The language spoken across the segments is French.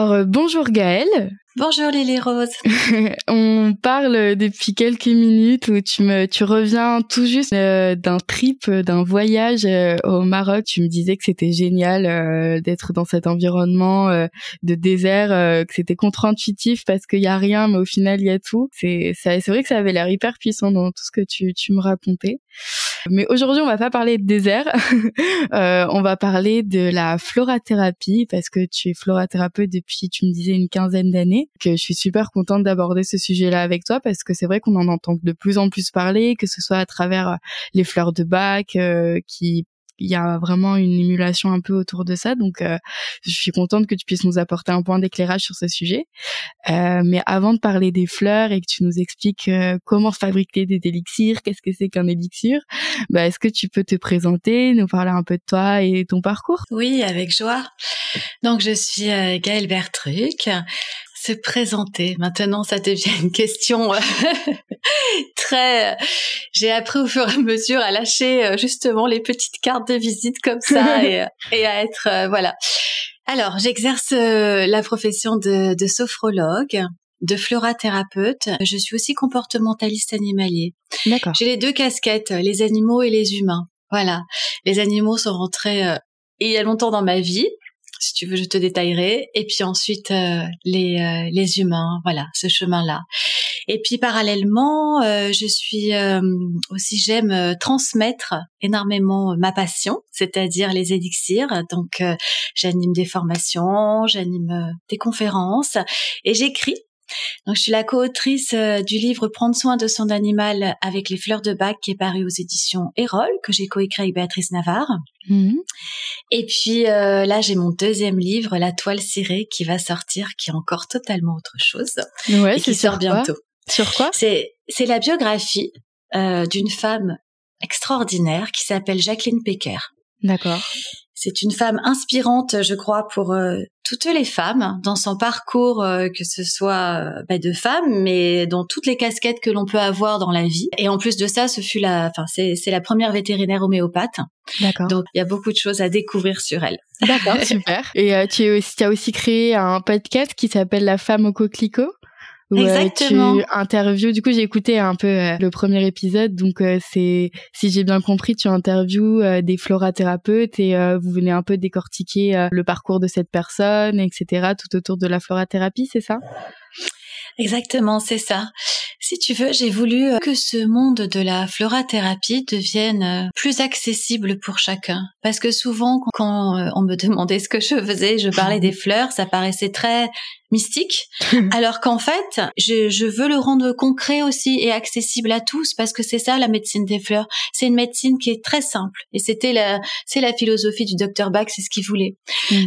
Alors, bonjour Gaëlle. Bonjour Lily Rose. On parle depuis quelques minutes où tu reviens tout juste d'un trip, d'un voyage au Maroc. Tu me disais que c'était génial d'être dans cet environnement de désert, que c'était contre-intuitif parce qu'il y a rien, mais au final il y a tout. C'est vrai que ça avait l'air hyper puissant dans tout ce que tu me racontais. Mais aujourd'hui, on va pas parler de désert. On va parler de la florathérapie parce que tu es florathérapeute depuis, tu me disais, une quinzaine d'années. Que je suis super contente d'aborder ce sujet-là avec toi parce que c'est vrai qu'on en entend de plus en plus parler, que ce soit à travers les fleurs de bac, il y a vraiment une émulation un peu autour de ça. Donc, je suis contente que tu puisses nous apporter un point d'éclairage sur ce sujet. Mais avant de parler des fleurs et que tu nous expliques comment fabriquer des élixirs, qu'est-ce que c'est qu'un élixir, est-ce que tu peux te présenter, nous parler un peu de toi et ton parcours? Oui, avec joie. Donc, je suis Gaëlle Bertruc. Se présenter, maintenant, ça devient une question très... J'ai appris au fur et à mesure à lâcher justement les petites cartes de visite comme ça et à être... voilà. Alors, j'exerce la profession de sophrologue, de florathérapeute. Je suis aussi comportementaliste animalier. D'accord. J'ai les deux casquettes, les animaux et les humains. Voilà. Les animaux sont rentrés il y a longtemps dans ma vie. Si tu veux, je te détaillerai. Et puis ensuite, les humains, voilà, ce chemin-là. Et puis parallèlement, je suis aussi, j'aime transmettre énormément ma passion, c'est-à-dire les élixirs. Donc, j'anime des formations, j'anime des conférences et j'écris. Donc, je suis la co-autrice du livre Prendre soin de son animal avec les fleurs de bac qui est paru aux éditions Erol, que j'ai coécrit avec Béatrice Navarre. Mmh. Et puis là, j'ai mon deuxième livre, La toile cirée, qui va sortir, qui est encore totalement autre chose Ouais, et qui sort bientôt. Sur quoi? C'est la biographie d'une femme extraordinaire qui s'appelle Jacqueline Pecker. D'accord. C'est une femme inspirante, je crois, pour toutes les femmes dans son parcours, que ce soit de femme, mais dans toutes les casquettes que l'on peut avoir dans la vie. Et en plus de ça, c'est la première vétérinaire homéopathe. D'accord. Donc, il y a beaucoup de choses à découvrir sur elle. D'accord, super. Et tu as aussi créé un podcast qui s'appelle La femme au coquelicot. Exactement. Tu interviews, du coup j'ai écouté un peu le premier épisode, donc c'est, si j'ai bien compris, tu interviews des florathérapeutes et vous venez un peu décortiquer le parcours de cette personne, etc., tout autour de la florathérapie, c'est ça? Exactement, c'est ça. Si tu veux, j'ai voulu que ce monde de la florathérapie devienne plus accessible pour chacun. Parce que souvent, quand on me demandait ce que je faisais, je parlais des fleurs, ça paraissait très mystique. Alors qu'en fait, je veux le rendre concret aussi et accessible à tous, parce que c'est ça la médecine des fleurs. C'est une médecine qui est très simple. Et c'est la philosophie du docteur Bach, c'est ce qu'il voulait.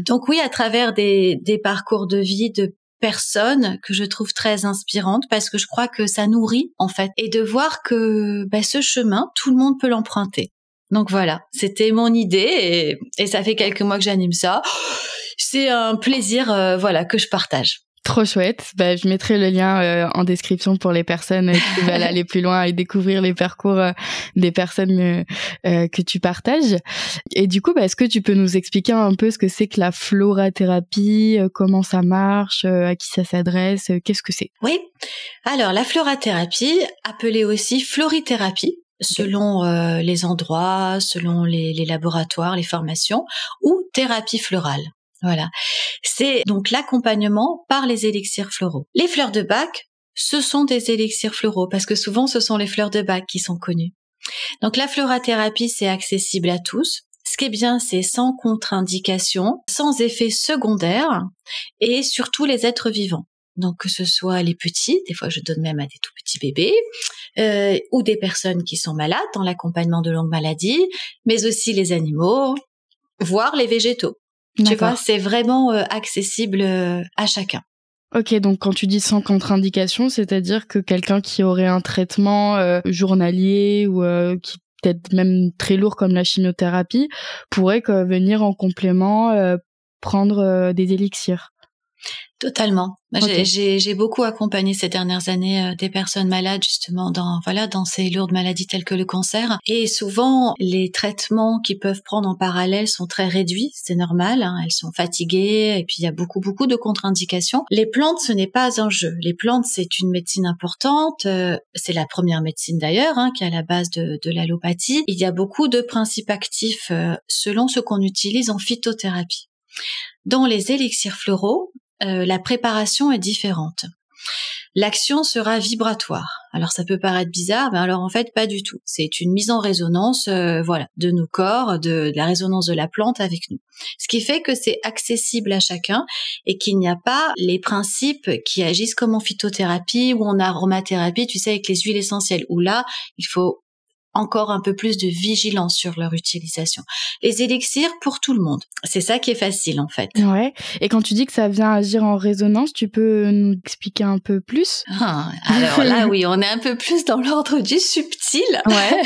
Donc oui, à travers des parcours de vie, de personnes que je trouve très inspirantes, parce que je crois que ça nourrit en fait, et de voir que ce chemin, tout le monde peut l'emprunter. Donc voilà, c'était mon idée et ça fait quelques mois que j'anime ça. C'est un plaisir que je partage. Trop chouette. Je mettrai le lien en description pour les personnes qui veulent aller plus loin et découvrir les parcours des personnes que tu partages. Et du coup, est-ce que tu peux nous expliquer un peu ce que c'est que la florathérapie, comment ça marche, à qui ça s'adresse, qu'est-ce que c'est? Oui. Alors, la florathérapie, appelée aussi florithérapie, selon les endroits, selon les laboratoires, les formations, ou thérapie florale. Voilà. C'est donc l'accompagnement par les élixirs floraux. Les fleurs de bac, ce sont des élixirs floraux parce que souvent ce sont les fleurs de bac qui sont connues. Donc la florathérapie, c'est accessible à tous. Ce qui est bien, c'est sans contre-indication, sans effet secondaire et surtout les êtres vivants. Donc que ce soit les petits, des fois je donne même à des tout petits bébés, ou des personnes qui sont malades dans l'accompagnement de longues maladies, mais aussi les animaux, voire les végétaux. Tu vois, c'est vraiment accessible à chacun. Ok, donc quand tu dis sans contre-indication, c'est-à-dire que quelqu'un qui aurait un traitement journalier ou qui peut-être même très lourd comme la chimiothérapie pourrait venir en complément prendre des élixirs. Totalement. Ok. J'ai beaucoup accompagné ces dernières années des personnes malades justement dans ces lourdes maladies telles que le cancer. Et souvent, les traitements qu'ils peuvent prendre en parallèle sont très réduits. C'est normal, hein, elles sont fatiguées et puis il y a beaucoup de contre-indications. Les plantes, ce n'est pas un jeu. Les plantes, c'est une médecine importante. C'est la première médecine d'ailleurs, hein, qui est à la base de l'allopathie. Il y a beaucoup de principes actifs selon ce qu'on utilise en phytothérapie. Dans les élixirs floraux, la préparation est différente. L'action sera vibratoire. Alors ça peut paraître bizarre, mais alors en fait pas du tout. C'est une mise en résonance, de nos corps, de la résonance de la plante avec nous. Ce qui fait que c'est accessible à chacun et qu'il n'y a pas les principes qui agissent comme en phytothérapie ou en aromathérapie, tu sais, avec les huiles essentielles. Où là, il faut encore un peu plus de vigilance sur leur utilisation. Les élixirs pour tout le monde. C'est ça qui est facile, en fait. Ouais. Et quand tu dis que ça vient agir en résonance, tu peux nous expliquer un peu plus? Alors là, oui, on est un peu plus dans l'ordre du subtil. Ouais.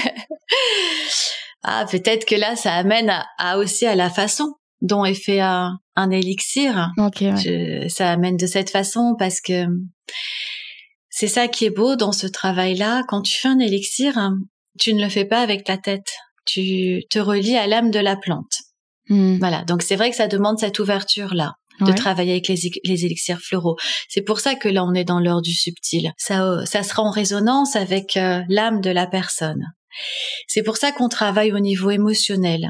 Peut-être que là, ça amène aussi à la façon dont est fait un élixir. Ok, ouais. Ça amène de cette façon parce que c'est ça qui est beau dans ce travail-là. Quand tu fais un élixir, tu ne le fais pas avec ta tête. Tu te relies à l'âme de la plante. Voilà. Donc, c'est vrai que ça demande cette ouverture-là de travailler avec les élixirs floraux. C'est pour ça que là, on est dans l'ordre du subtil. Ça sera en résonance avec l'âme de la personne. C'est pour ça qu'on travaille au niveau émotionnel.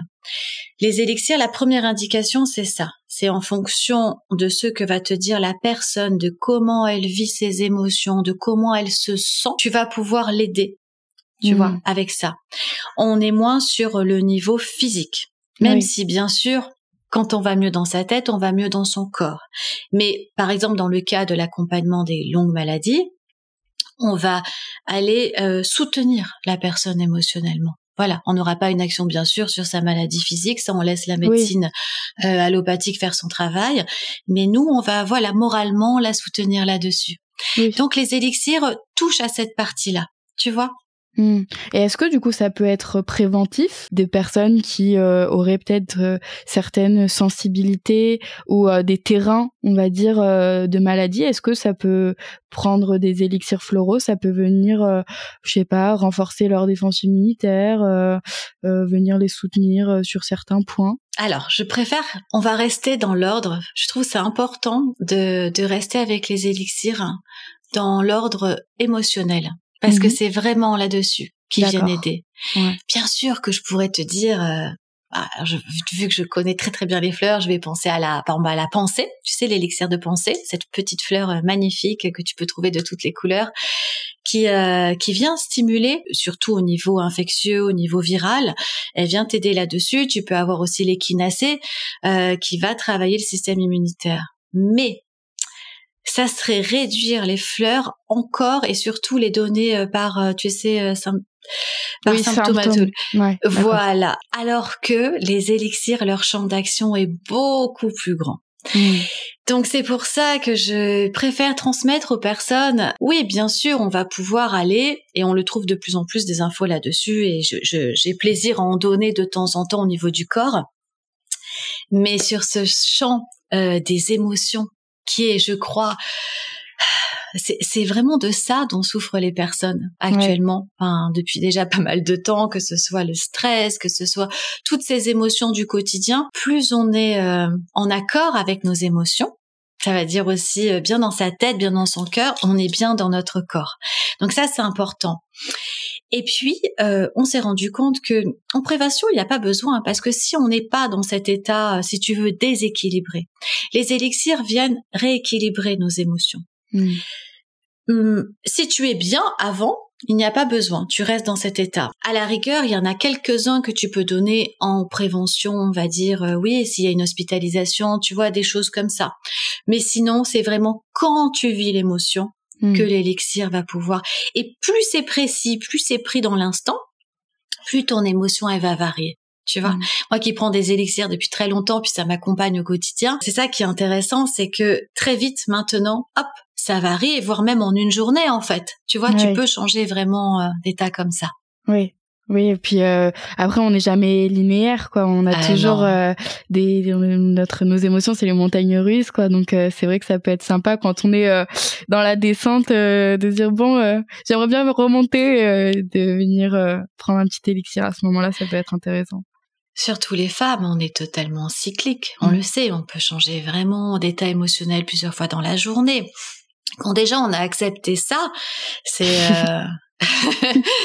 Les élixirs, la première indication, c'est ça. C'est en fonction de ce que va te dire la personne, de comment elle vit ses émotions, de comment elle se sent. Tu vas pouvoir l'aider. Tu vois, avec ça. On est moins sur le niveau physique. Même si, bien sûr, quand on va mieux dans sa tête, on va mieux dans son corps. Mais, par exemple, dans le cas de l'accompagnement des longues maladies, on va aller soutenir la personne émotionnellement. Voilà, on n'aura pas une action, bien sûr, sur sa maladie physique. Ça, on laisse la médecine allopathique faire son travail. Mais nous, on va, moralement la soutenir là-dessus. Oui. Donc, les élixirs touchent à cette partie-là. Tu vois ? Et est-ce que du coup ça peut être préventif des personnes qui auraient peut-être certaines sensibilités ou des terrains, on va dire, de maladies? Est-ce que ça peut prendre des élixirs floraux, ça peut venir, je sais pas, renforcer leur défense immunitaire, venir les soutenir sur certains points? Alors, on va rester dans l'ordre. Je trouve c'est important de rester avec les élixirs dans l'ordre émotionnel. Parce que c'est vraiment là-dessus qu'ils viennent aider. Ouais. Bien sûr que je pourrais te dire, vu que je connais très très bien les fleurs, je vais penser à la pensée. Tu sais, l'élixir de pensée, cette petite fleur magnifique que tu peux trouver de toutes les couleurs, qui vient stimuler, surtout au niveau infectieux, au niveau viral. Elle vient t'aider là-dessus. Tu peux avoir aussi l'échinacée qui va travailler le système immunitaire. Mais ça serait réduire les fleurs encore et surtout les donner par symptomatologie. Ouais, voilà. Alors que les élixirs, leur champ d'action est beaucoup plus grand. Donc c'est pour ça que je préfère transmettre aux personnes. Oui, bien sûr, on va pouvoir aller, et on le trouve de plus en plus des infos là-dessus, et j'ai plaisir à en donner de temps en temps au niveau du corps. Mais sur ce champ des émotions, qui est, je crois, c'est vraiment de ça dont souffrent les personnes actuellement, depuis déjà pas mal de temps, que ce soit le stress, que ce soit toutes ces émotions du quotidien. Plus on est en accord avec nos émotions, ça va dire aussi bien dans sa tête, bien dans son cœur, on est bien dans notre corps. Donc ça, c'est important. Et puis, on s'est rendu compte que en prévention, il n'y a pas besoin, parce que si on n'est pas dans cet état, si tu veux, déséquilibré, les élixirs viennent rééquilibrer nos émotions. Si tu es bien avant, il n'y a pas besoin, tu restes dans cet état. À la rigueur, il y en a quelques-uns que tu peux donner en prévention, on va dire, s'il y a une hospitalisation, tu vois, des choses comme ça. Mais sinon, c'est vraiment quand tu vis l'émotion que l'élixir va pouvoir. Et plus c'est précis, plus c'est pris dans l'instant, plus ton émotion, elle va varier. Tu vois, moi qui prends des élixirs depuis très longtemps, puis ça m'accompagne au quotidien, c'est ça qui est intéressant, c'est que très vite maintenant, hop, ça varie, voire même en une journée en fait. Tu vois, tu peux changer vraiment d'état comme ça. Oui. Oui, et puis après on n'est jamais linéaire quoi, on a toujours nos émotions, c'est les montagnes russes quoi, donc c'est vrai que ça peut être sympa quand on est dans la descente de dire bon j'aimerais bien me remonter, de venir prendre un petit élixir à ce moment-là, ça peut être intéressant. Surtout les femmes, on est totalement cyclique, on le sait, on peut changer vraiment d'état émotionnel plusieurs fois dans la journée. Quand déjà on a accepté ça, c'est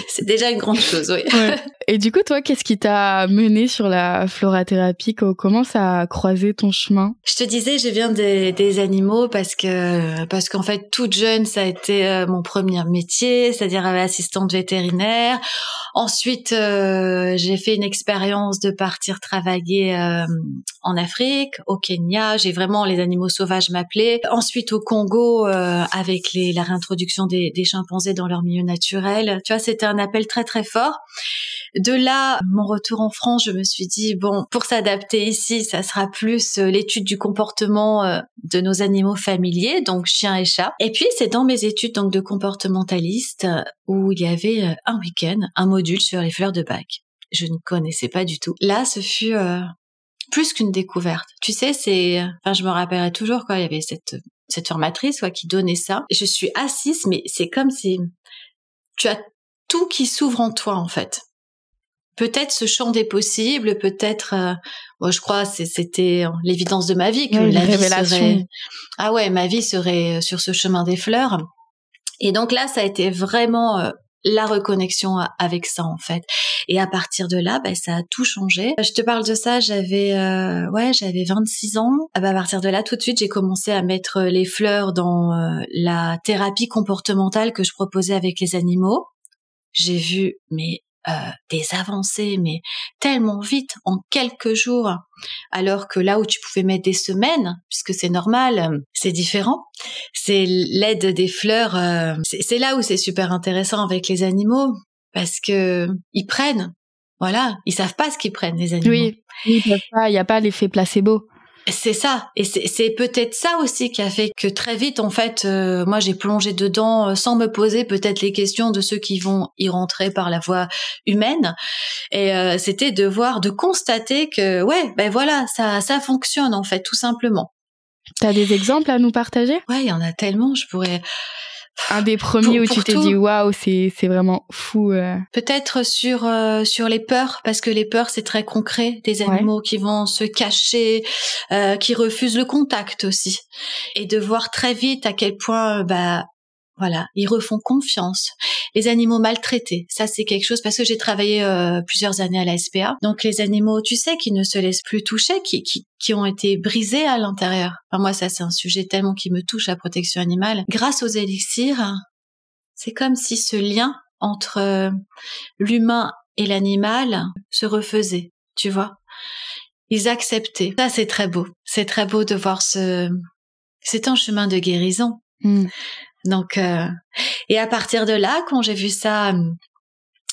c'est déjà une grande chose, oui. Ouais. Et du coup, toi, qu'est-ce qui t'a mené sur la florathérapie? Comment ça a croisé ton chemin? Je te disais, je viens des animaux parce qu'en fait, toute jeune, ça a été mon premier métier, c'est-à-dire assistante vétérinaire. Ensuite, j'ai fait une expérience de partir travailler en Afrique, au Kenya. J'ai vraiment les animaux sauvages m'appelaient. Ensuite, au Congo, avec la réintroduction des chimpanzés dans leur milieu naturel. Tu vois, c'était un appel très très fort. De là, mon retour en France, je me suis dit, bon, pour s'adapter ici, ça sera plus l'étude du comportement de nos animaux familiers, donc chiens et chats. Et puis, c'est dans mes études donc de comportementaliste où il y avait un week-end, un module sur les fleurs de Bach. Je ne connaissais pas du tout. Là, ce fut plus qu'une découverte. Tu sais, je me rappellerai toujours quand il y avait cette formatrice qui donnait ça. Je suis assise, mais c'est comme si tu as tout qui s'ouvre en toi, en fait. Peut-être ce champ des possibles, peut-être, je crois c'était l'évidence de ma vie que la vie serait, ma vie serait sur ce chemin des fleurs. Et donc là, ça a été vraiment la reconnexion avec ça en fait. Et à partir de là, ça a tout changé. Je te parle de ça, j'avais 26 ans. À partir de là, tout de suite, j'ai commencé à mettre les fleurs dans la thérapie comportementale que je proposais avec les animaux. J'ai vu des avancées, mais tellement vite, en quelques jours, alors que là où tu pouvais mettre des semaines, puisque c'est normal, c'est différent. C'est l'aide des fleurs, c'est là où c'est super intéressant avec les animaux, parce que ils prennent, voilà, ils savent pas ce qu'ils prennent, les animaux. Oui, ils peuvent pas, il y a pas l'effet placebo. C'est ça, et c'est peut-être ça aussi qui a fait que très vite, en fait, moi j'ai plongé dedans sans me poser peut-être les questions de ceux qui vont y rentrer par la voie humaine. Et c'était de constater que voilà, ça fonctionne en fait, tout simplement. T'as des exemples à nous partager? Ouais, il y en a tellement, je pourrais. Un des premiers où tu t'es dit waouh, c'est vraiment fou. Peut-être sur les peurs, parce que les peurs c'est très concret, des animaux qui vont se cacher, qui refusent le contact aussi, et de voir très vite à quel point voilà, ils refont confiance. Les animaux maltraités, ça c'est quelque chose, parce que j'ai travaillé plusieurs années à la SPA. Donc les animaux, tu sais, qui ne se laissent plus toucher, qui ont été brisés à l'intérieur. Enfin, moi, ça c'est un sujet tellement qui me touche, la protection animale. Grâce aux élixirs, c'est comme si ce lien entre l'humain et l'animal se refaisait, tu vois. Ils acceptaient. Ça c'est très beau. C'est très beau de voir c'est un chemin de guérison. Donc, et à partir de là, quand j'ai vu ça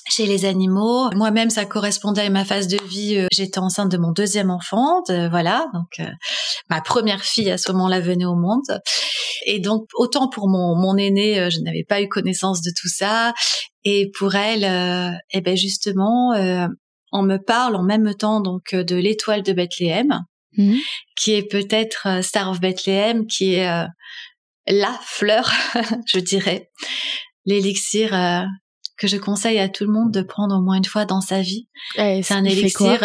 chez les animaux, moi-même, ça correspondait à ma phase de vie. J'étais enceinte de mon deuxième enfant, voilà. Donc, ma première fille à ce moment-là venait au monde. Et donc, autant pour mon aînée, je n'avais pas eu connaissance de tout ça. Et pour elle, justement, on me parle en même temps donc de l'étoile de Bethléem, qui est peut-être Star of Bethlehem, qui est la fleur, je dirais, l'élixir que je conseille à tout le monde de prendre au moins une fois dans sa vie. C'est un élixir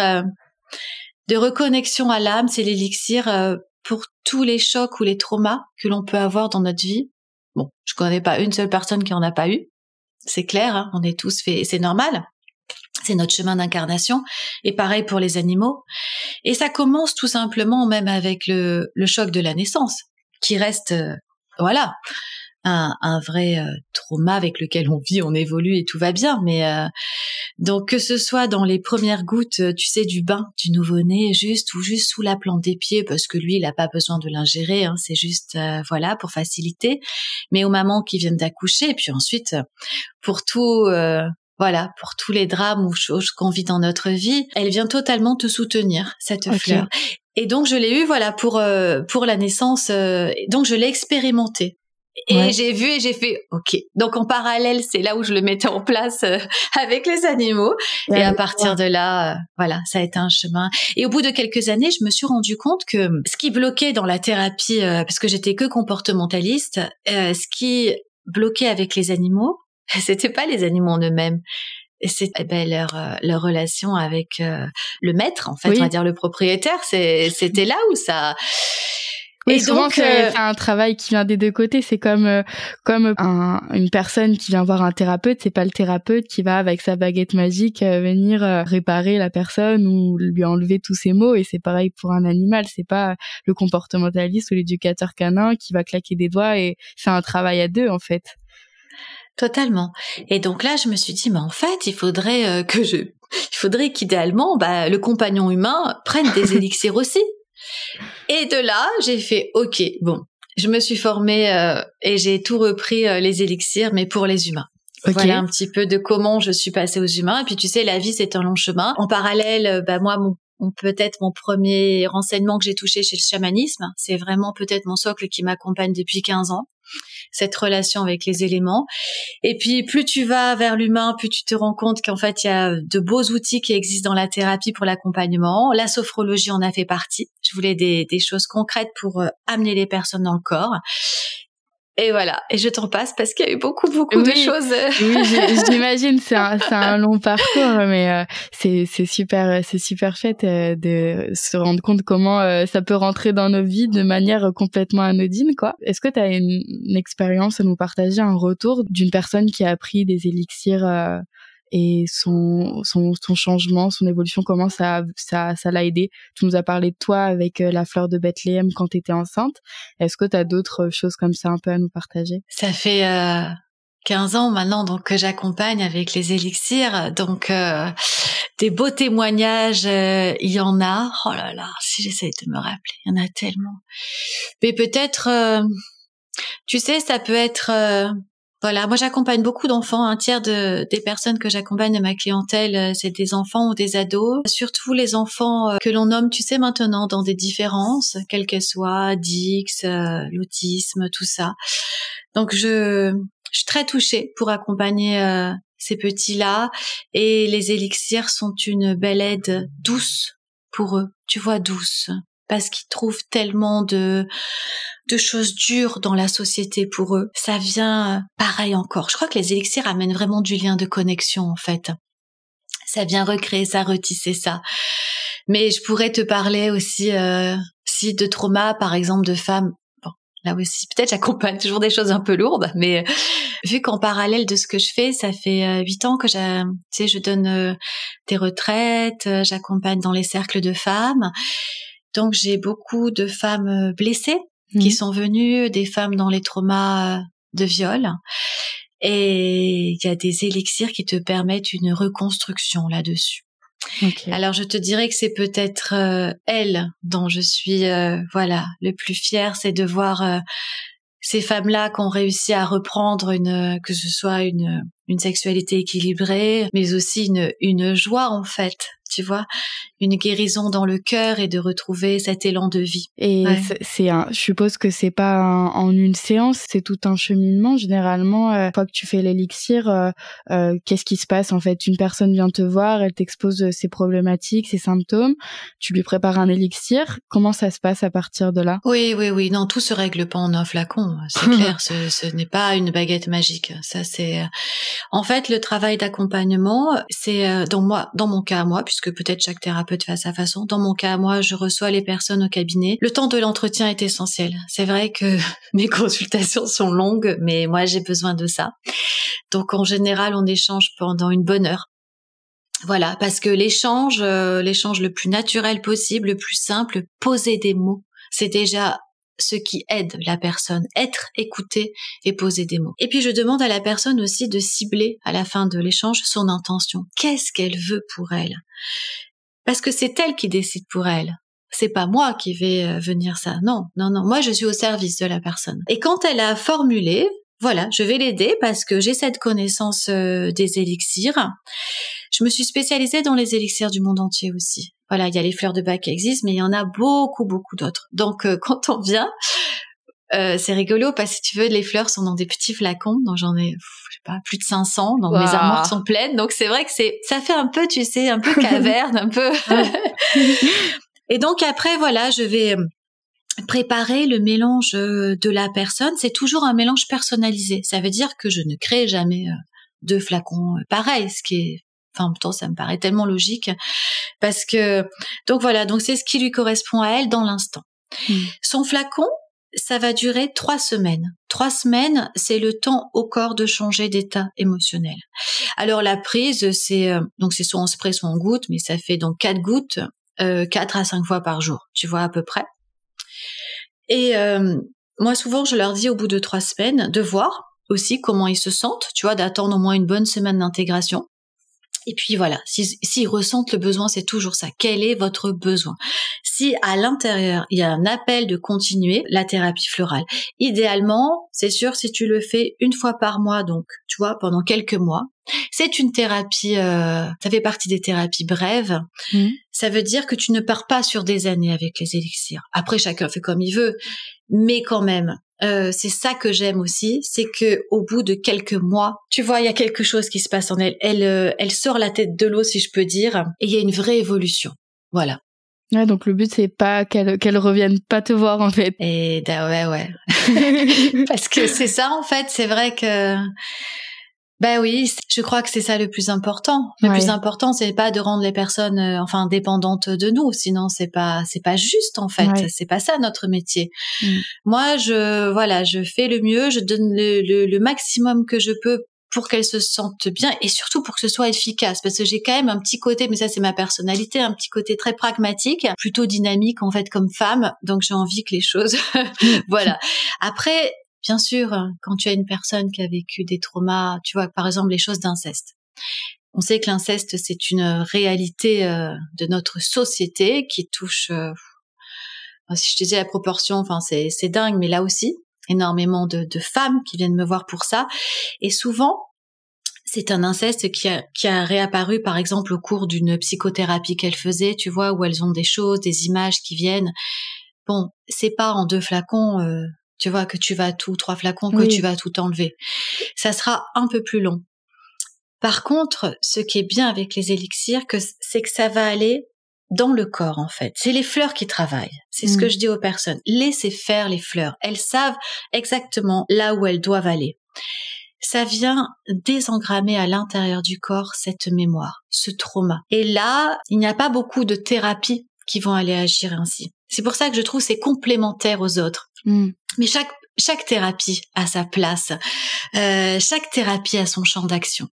de reconnexion à l'âme, c'est l'élixir pour tous les chocs ou les traumas que l'on peut avoir dans notre vie. Bon, je connais pas une seule personne qui en a pas eu, c'est clair, on est tous faits, c'est normal. C'est notre chemin d'incarnation, et pareil pour les animaux. Et ça commence tout simplement même avec le choc de la naissance, qui reste voilà, un vrai trauma avec lequel on vit, on évolue et tout va bien. Mais donc que ce soit dans les premières gouttes, tu sais, du bain du nouveau-né, juste sous la plante des pieds, parce que lui, il a pas besoin de l'ingérer, c'est juste voilà, pour faciliter. Mais aux mamans qui viennent d'accoucher, et puis ensuite pour tout. Voilà, pour tous les drames ou choses qu'on vit dans notre vie, elle vient totalement te soutenir, cette fleur. Et donc je l'ai eu, voilà, pour la naissance. Donc je l'ai expérimenté. Et j'ai vu et j'ai fait OK. Donc en parallèle, c'est là où je le mettais en place avec les animaux. Et à partir de là, voilà, ça a été un chemin. Et au bout de quelques années, je me suis rendu compte que ce qui bloquait dans la thérapie, parce que j'étais que comportementaliste, ce qui bloquait avec les animaux, c'était pas les animaux en eux-mêmes. Et c'est leur relation avec le maître, en fait, on va dire le propriétaire. C'était là où ça. Oui, et souvent donc, c'est un travail qui vient des deux côtés. C'est comme une personne qui vient voir un thérapeute. C'est pas le thérapeute qui va avec sa baguette magique venir réparer la personne ou lui enlever tous ses maux. Et c'est pareil pour un animal. C'est pas le comportementaliste ou l'éducateur canin qui va claquer des doigts et c'est un travail à deux en fait. Totalement. Et donc là, je me suis dit, mais en fait, il faudrait qu'idéalement, le compagnon humain prenne des élixirs aussi. Et de là, j'ai fait, OK, bon, je me suis formée et j'ai tout repris les élixirs, mais pour les humains. Okay. Voilà un petit peu de comment je suis passée aux humains. Et puis tu sais, la vie, c'est un long chemin. En parallèle, moi, peut-être mon premier renseignement que j'ai touché chez le chamanisme, c'est vraiment peut-être mon socle qui m'accompagne depuis 15 ans. Cette relation avec les éléments. Et puis, plus tu vas vers l'humain, plus tu te rends compte qu'en fait, il y a de beaux outils qui existent dans la thérapie pour l'accompagnement. La sophrologie en a fait partie. Je voulais des choses concrètes pour amener les personnes dans le corps. Et voilà. Et je t'en passe parce qu'il y a eu beaucoup de choses. Oui, j'imagine. C'est un long parcours, mais c'est super chouette de se rendre compte comment ça peut rentrer dans nos vies de manière complètement anodine, quoi. Est-ce que tu as une expérience à nous partager, un retour d'une personne qui a appris des élixirs et son changement, son évolution, comment ça l'a aidé? Tu nous as parlé de toi avec la fleur de Bethléem quand tu étais enceinte. Est-ce que tu as d'autres choses comme ça un peu à nous partager? Ça fait 15 ans maintenant donc que j'accompagne avec les élixirs. Donc des beaux témoignages, il y en a. Oh là là, si j'essaie de me rappeler, il y en a tellement. Mais peut-être, tu sais, ça peut être... Voilà, moi j'accompagne beaucoup d'enfants, un tiers des personnes que j'accompagne de ma clientèle, c'est des enfants ou des ados, surtout les enfants que l'on nomme, tu sais maintenant, dans des différences, quelles qu'elles soient, Dix, l'autisme, tout ça. Donc je suis très touchée pour accompagner ces petits-là et les élixirs sont une belle aide douce pour eux, tu vois, douce, parce qu'ils trouvent tellement de choses dures dans la société pour eux. Ça vient pareil encore. Je crois que les élixirs amènent vraiment du lien de connexion en fait. Ça vient recréer ça, retisser ça. Mais je pourrais te parler aussi si de trauma, par exemple, de femmes. Bon, là aussi, peut-être j'accompagne toujours des choses un peu lourdes, mais vu qu'en parallèle de ce que je fais, ça fait 8 ans que je donne des retraites, j'accompagne dans les cercles de femmes. Donc j'ai beaucoup de femmes blessées qui sont venues, des femmes dans les traumas de viol. Et il y a des élixirs qui te permettent une reconstruction là-dessus. Okay. Alors je te dirais que c'est peut-être elle dont je suis le plus fière, c'est de voir ces femmes-là qui ont réussi à reprendre que ce soit une sexualité équilibrée, mais aussi une joie en fait, tu vois, une guérison dans le cœur et de retrouver cet élan de vie. Et je suppose que c'est pas en une séance, c'est tout un cheminement. Généralement, une fois que tu fais l'élixir, qu'est-ce qui se passe en fait? Une personne vient te voir, elle t'expose ses problématiques, ses symptômes, tu lui prépares un élixir. Comment ça se passe à partir de là? Oui, non, tout se règle pas en un flacon, c'est clair. Ce n'est pas une baguette magique. Ça, c'est en fait le travail d'accompagnement. C'est dans mon cas à moi, puisque peut-être chaque thérapeute fait à sa façon. Dans mon cas à moi, je reçois les personnes au cabinet. Le temps de l'entretien est essentiel. C'est vrai que mes consultations sont longues, mais moi j'ai besoin de ça. Donc en général, on échange pendant une bonne heure. Voilà, parce que l'échange le plus naturel possible, le plus simple, poser des mots, c'est déjà ce qui aide la personne, être écoutée et poser des mots. Et puis je demande à la personne aussi de cibler à la fin de l'échange son intention. Qu'est-ce qu'elle veut pour elle? Parce que c'est elle qui décide pour elle. C'est pas moi qui vais venir ça. Non. Moi, je suis au service de la personne. Et quand elle a formulé, voilà, je vais l'aider parce que j'ai cette connaissance des élixirs. Je me suis spécialisée dans les élixirs du monde entier aussi. Voilà, il y a les fleurs de bac qui existent, mais il y en a beaucoup d'autres. Donc, quand on vient, C'est rigolo parce que si tu veux, les fleurs sont dans des petits flacons, donc j'en ai, je sais pas, plus de 500, donc Wow. mes armoires sont pleines, donc c'est vrai que ça fait un peu, tu sais, un peu caverne, un peu. Et donc après, voilà, je vais préparer le mélange de la personne. C'est toujours un mélange personnalisé. Ça veut dire que je ne crée jamais 2 flacons pareils, ce qui est, enfin, en même temps, ça me paraît tellement logique parce que, donc voilà, donc c'est ce qui lui correspond à elle dans l'instant. Son flacon, ça va durer 3 semaines. 3 semaines, c'est le temps au corps de changer d'état émotionnel. Alors la prise, c'est donc c'est soit en spray, soit en goutte, mais ça fait donc 4 gouttes, 4 à 5 fois par jour, tu vois à peu près. Et moi souvent je leur dis au bout de 3 semaines de voir aussi comment ils se sentent, tu vois, d'attendre au moins une bonne semaine d'intégration. Et puis voilà, s'ils ressentent le besoin, c'est toujours ça. Quel est votre besoin? Si à l'intérieur, il y a un appel de continuer la thérapie florale, idéalement, c'est sûr, si tu le fais une fois par mois, donc, tu vois, pendant quelques mois, c'est une thérapie, ça fait partie des thérapies brèves. Ça veut dire que tu ne pars pas sur des années avec les élixirs. Après, chacun fait comme il veut, mais quand même, c'est ça que j'aime aussi, c'est que au bout de quelques mois, tu vois, il y a quelque chose qui se passe en elle. Elle sort la tête de l'eau, si je peux dire, et il y a une vraie évolution. Voilà. Ouais, donc le but c'est pas qu'elle revienne pas te voir en fait. Et ouais. Parce que c'est ça en fait, c'est vrai que ben oui, je crois que c'est ça le plus important. Le plus important, c'est pas de rendre les personnes dépendantes de nous, sinon c'est pas juste en fait, c'est pas ça notre métier. Moi, je fais le mieux, je donne le maximum que je peux pour qu'elles se sentent bien et surtout pour que ce soit efficace parce que j'ai quand même un petit côté, mais ça c'est ma personnalité, un petit côté très pragmatique, plutôt dynamique en fait comme femme, donc j'ai envie que les choses voilà. Après bien sûr, quand tu as une personne qui a vécu des traumas, tu vois, par exemple les choses d'inceste. On sait que l'inceste, c'est une réalité de notre société qui touche, si je te dis la proportion, c'est dingue, mais là aussi, énormément de femmes qui viennent me voir pour ça. Et souvent, c'est un inceste qui a réapparu, par exemple, au cours d'une psychothérapie qu'elles faisaient, tu vois, où elles ont des choses, des images qui viennent. Bon, c'est pas en 2 flacons... tu vois, que tu vas 3 flacons, que tu vas tout enlever. Ça sera un peu plus long. Par contre, ce qui est bien avec les élixirs, c'est que ça va aller dans le corps, en fait. C'est les fleurs qui travaillent. C'est ce que je dis aux personnes. Laissez faire les fleurs. Elles savent exactement là où elles doivent aller. Ça vient désengrammer à l'intérieur du corps cette mémoire, ce trauma. Et là, il n'y a pas beaucoup de thérapies qui vont aller agir ainsi. C'est pour ça que je trouve c'est complémentaire aux autres. Mais chaque thérapie a sa place. Chaque thérapie a son champ d'action.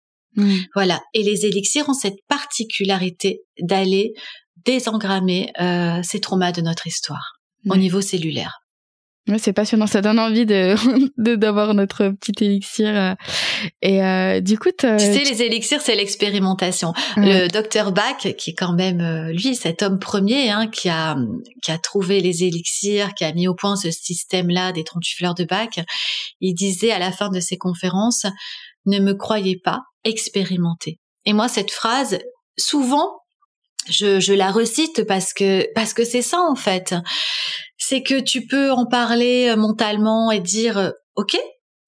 Voilà. Et les élixirs ont cette particularité d'aller désengrammer ces traumas de notre histoire au niveau cellulaire. Ouais, c'est passionnant, ça donne envie d'avoir notre petit élixir. Et du coup, tu sais, les élixirs, c'est l'expérimentation. Le docteur Bach, qui est quand même lui, cet homme premier, qui a trouvé les élixirs, qui a mis au point ce système-là des 38 fleurs de Bach, il disait à la fin de ses conférences, ne me croyez pas, expérimentez. Et moi, cette phrase, souvent, je la recite parce que c'est ça en fait. C'est que tu peux en parler mentalement et dire ok,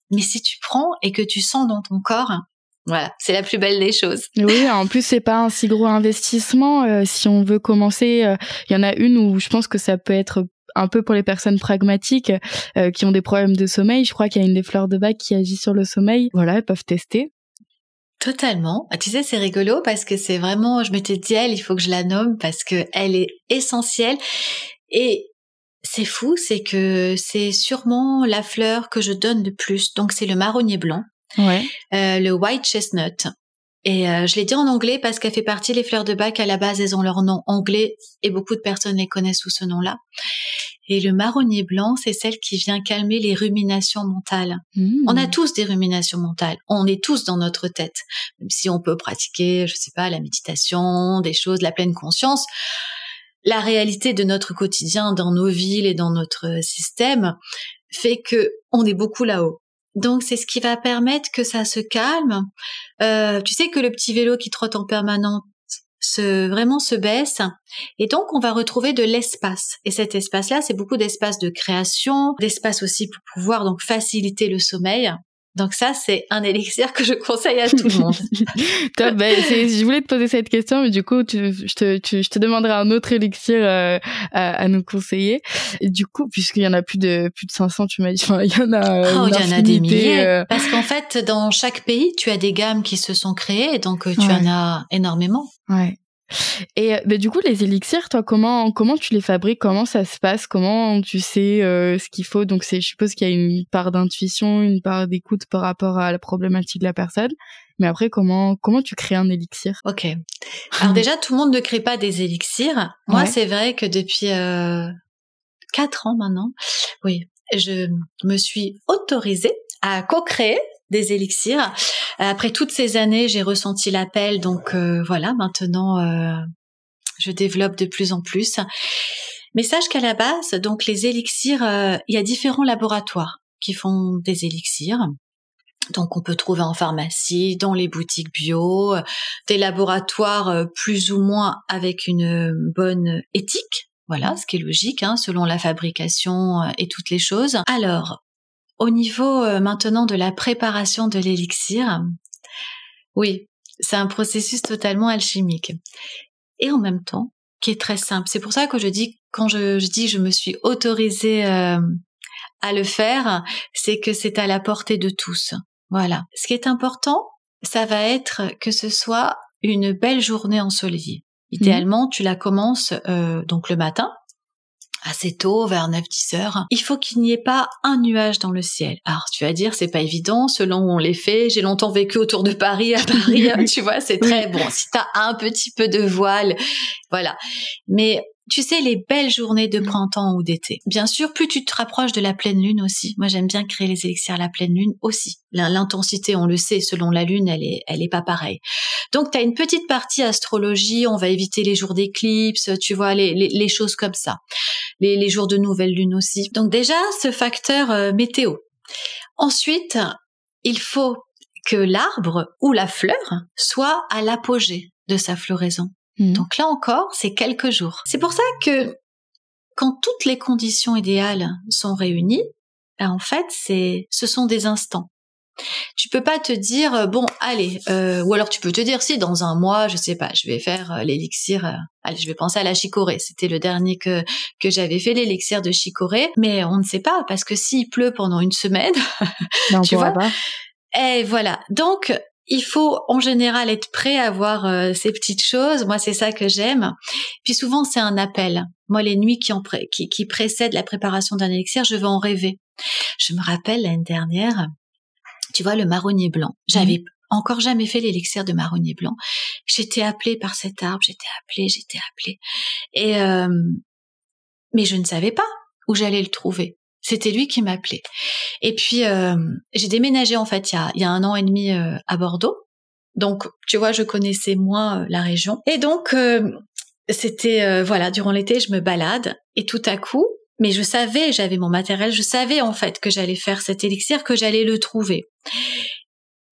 mais si tu prends et que tu sens dans ton corps, voilà, c'est la plus belle des choses. Oui, en plus c'est pas un si gros investissement. Si on veut commencer, il y en a une où je pense que ça peut être un peu pour les personnes pragmatiques qui ont des problèmes de sommeil. Je crois qu'il y a une des fleurs de Bach qui agit sur le sommeil. Voilà, elles peuvent tester. Totalement. Tu sais, c'est rigolo parce que c'est vraiment, je m'étais dit, il faut que je la nomme parce que elle est essentielle. Et c'est fou, c'est que c'est sûrement la fleur que je donne le plus. Donc, c'est le marronnier blanc, le white chestnut. Et je l'ai dit en anglais parce qu'elle fait partie des fleurs de Bach. À la base, elles ont leur nom anglais et beaucoup de personnes les connaissent sous ce nom-là. Et le marronnier blanc, c'est celle qui vient calmer les ruminations mentales. On a tous des ruminations mentales. On est tous dans notre tête. Même si on peut pratiquer, je sais pas, la méditation, des choses, la pleine conscience. La réalité de notre quotidien dans nos villes et dans notre système fait que on est beaucoup là-haut. Donc, c'est ce qui va permettre que ça se calme. Tu sais que le petit vélo qui trotte en permanence, vraiment se baisse. Et donc, on va retrouver de l'espace. Et cet espace-là, c'est beaucoup d'espace de création, d'espace aussi pour pouvoir donc faciliter le sommeil. Donc ça, c'est un élixir que je conseille à tout le monde. Top. Je voulais te poser cette question, mais du coup, je te demanderai un autre élixir à nous conseiller. Et du coup, puisqu'il y en a plus de 500, tu m'as dit, enfin, il y en a il y en a des milliers. Parce qu'en fait, dans chaque pays, tu as des gammes qui se sont créées, donc tu en as énormément. Ouais. Et du coup, les élixirs, toi, comment tu les fabriques? Comment ça se passe? Comment tu sais ce qu'il faut? Donc, je suppose qu'il y a une part d'intuition, une part d'écoute par rapport à la problématique de la personne. Mais après, comment tu crées un élixir? Ok. Alors déjà, tout le monde ne crée pas des élixirs. Moi, c'est vrai que depuis 4 ans maintenant, oui, je me suis autorisée à co-créer des élixirs. Après toutes ces années, j'ai ressenti l'appel, donc voilà, maintenant je développe de plus en plus. Mais sache qu'à la base, donc les élixirs, il y a différents laboratoires qui font des élixirs. Donc on peut trouver en pharmacie, dans les boutiques bio, des laboratoires plus ou moins avec une bonne éthique. Voilà, ce qui est logique, hein, selon la fabrication et toutes les choses. Alors, au niveau maintenant de la préparation de l'élixir, oui, c'est un processus totalement alchimique. Et en même temps, qui est très simple. C'est pour ça que je dis, quand je dis je me suis autorisée à le faire, c'est que c'est à la portée de tous. Voilà. Ce qui est important, ça va être que ce soit une belle journée ensoleillée. Idéalement, tu la commences donc le matin, assez tôt, vers 9-10 heures. Il faut qu'il n'y ait pas un nuage dans le ciel. Alors, tu vas dire, c'est pas évident, selon où on les fait. J'ai longtemps vécu autour de Paris, à Paris, tu vois, c'est très bon. Si t'as un petit peu de voile, voilà. Mais tu sais, les belles journées de printemps ou d'été. Bien sûr, plus tu te rapproches de la pleine lune aussi. Moi, j'aime bien créer les élixirs à la pleine lune aussi. L'intensité, on le sait, selon la lune, elle est pas pareille. Donc, tu as une petite partie astrologie, on va éviter les jours d'éclipse, tu vois, les choses comme ça. Les jours de nouvelle lune aussi. Donc déjà, ce facteur météo. Ensuite, il faut que l'arbre ou la fleur soit à l'apogée de sa floraison. Donc là encore, c'est quelques jours. C'est pour ça que quand toutes les conditions idéales sont réunies, en fait, ce sont des instants. Tu peux pas te dire bon allez ou alors tu peux te dire si dans un mois je sais pas je vais faire l'élixir allez je vais penser à la chicorée, c'était le dernier que j'avais fait, l'élixir de chicorée, mais on ne sait pas parce que s'il pleut pendant une semaine non, tu vois pas. Et voilà, donc il faut en général être prêt à voir ces petites choses. Moi c'est ça que j'aime. Puis souvent c'est un appel. Moi les nuits qui précèdent la préparation d'un élixir, je vais en rêver. Je me rappelle l'année dernière, tu vois, le marronnier blanc. J'avais encore jamais fait l'élixir de marronnier blanc. J'étais appelée par cet arbre, j'étais appelée. Et mais je ne savais pas où j'allais le trouver. C'était lui qui m'appelait. Et puis j'ai déménagé en fait il y a 1 an et demi à Bordeaux. Donc tu vois, je connaissais moins la région. Et donc c'était voilà, durant l'été, je me balade et tout à coup, mais je savais, j'avais mon matériel, je savais en fait que j'allais faire cet élixir, que j'allais le trouver.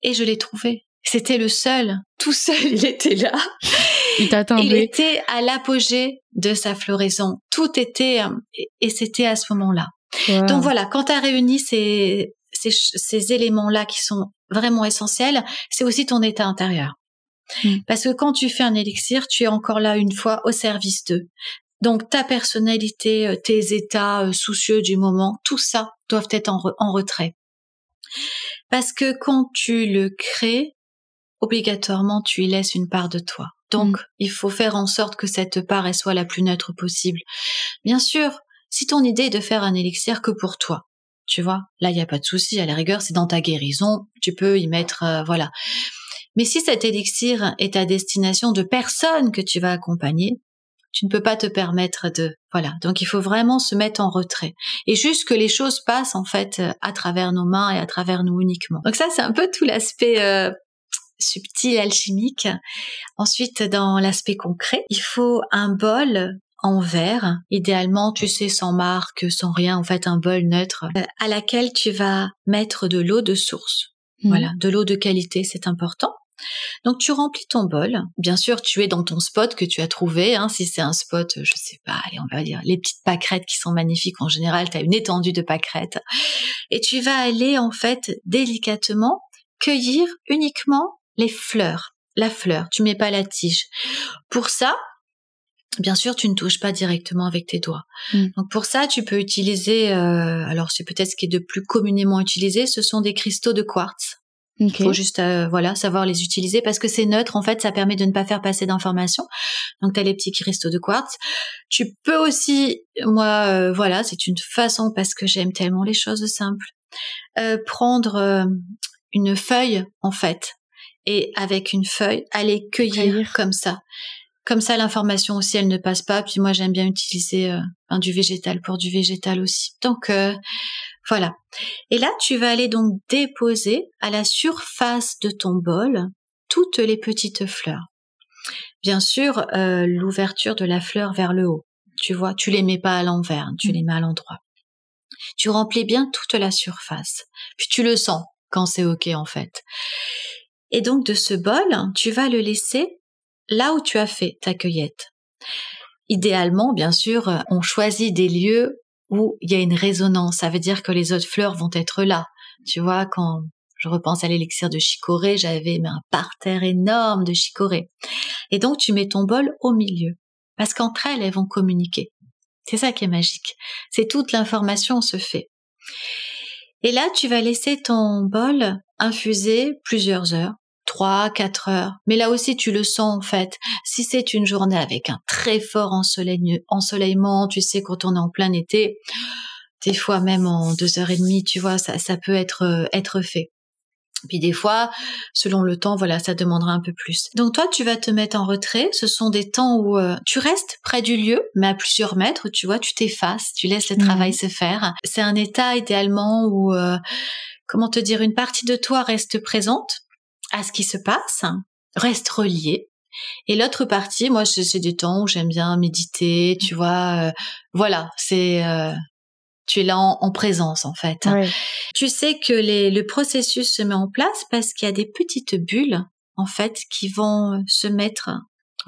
Et je l'ai trouvé. C'était le seul. Tout seul, il était là. Il t'attendait. Il était à l'apogée de sa floraison. Tout était... Et c'était à ce moment-là. Wow. Donc voilà, quand tu as réuni ces éléments-là qui sont vraiment essentiels, c'est aussi ton état intérieur. Parce que quand tu fais un élixir, tu es encore là une fois au service d'eux. Donc ta personnalité, tes états soucieux du moment, tout ça doivent être en retrait. Parce que quand tu le crées, obligatoirement tu y laisses une part de toi. Donc il faut faire en sorte que cette part elle soit la plus neutre possible. Bien sûr, si ton idée est de faire un élixir que pour toi, tu vois, là il n'y a pas de souci, à la rigueur c'est dans ta guérison, tu peux y mettre, voilà. Mais si cet élixir est à destination de personnes que tu vas accompagner, tu ne peux pas te permettre de... Voilà, donc il faut vraiment se mettre en retrait. Et juste que les choses passent en fait à travers nos mains et à travers nous uniquement. Donc ça, c'est un peu tout l'aspect subtil, alchimique. Ensuite, dans l'aspect concret, il faut un bol en verre, idéalement, tu sais, sans marque, sans rien, en fait, un bol neutre, à laquelle tu vas mettre de l'eau de source. Voilà, de l'eau de qualité, c'est important. Donc tu remplis ton bol. Bien sûr, tu es dans ton spot que tu as trouvé. Si c'est un spot, je sais pas, allez, on va dire les petites pâquerettes qui sont magnifiques. En général, tu as une étendue de pâquerettes. Et tu vas aller en fait délicatement cueillir uniquement les fleurs. La fleur, tu mets pas la tige. Pour ça, bien sûr, tu ne touches pas directement avec tes doigts. Donc pour ça, tu peux utiliser, alors c'est peut-être ce qui est de plus communément utilisé, ce sont des cristaux de quartz. Il faut juste savoir les utiliser parce que c'est neutre, en fait, ça permet de ne pas faire passer d'informations. Donc tu as les petits cristaux de quartz. Tu peux aussi, moi, c'est une façon parce que j'aime tellement les choses simples, prendre une feuille, en fait, et avec une feuille, aller cueillir comme ça. Comme ça, l'information aussi, elle ne passe pas. Puis moi, j'aime bien utiliser du végétal pour du végétal aussi. Donc, voilà. Et là, tu vas aller donc déposer à la surface de ton bol toutes les petites fleurs. Bien sûr, l'ouverture de la fleur vers le haut. Tu vois, tu les mets pas à l'envers, tu les mets à l'endroit. Tu remplis bien toute la surface. Puis tu le sens quand c'est OK, en fait. Et donc, de ce bol, tu vas le laisser là où tu as fait ta cueillette. Idéalement, bien sûr, on choisit des lieux où il y a une résonance. Ça veut dire que les autres fleurs vont être là. Tu vois, quand je repense à l'élixir de chicorée, j'avais un parterre énorme de chicorée. Et donc, tu mets ton bol au milieu. Parce qu'entre elles, elles vont communiquer. C'est ça qui est magique. C'est toute l'information se fait. Et là, tu vas laisser ton bol infuser plusieurs heures. 3-4 heures. Mais là aussi, tu le sens, en fait. Si c'est une journée avec un très fort ensoleillement, tu sais, quand on est en plein été, des fois même en 2h30, tu vois, ça peut être fait. Puis des fois, selon le temps, ça demandera un peu plus. Donc toi, tu vas te mettre en retrait. Ce sont des temps où tu restes près du lieu, mais à plusieurs mètres, tu vois, tu t'effaces, tu laisses le travail se faire. C'est un état idéalement où, une partie de toi reste présente à ce qui se passe, reste reliée. Et l'autre partie, moi, c'est des temps où j'aime bien méditer, tu vois. Tu es là en présence, en fait. Ouais. Tu sais que le processus se met en place parce qu'il y a des petites bulles, en fait, qui vont se mettre,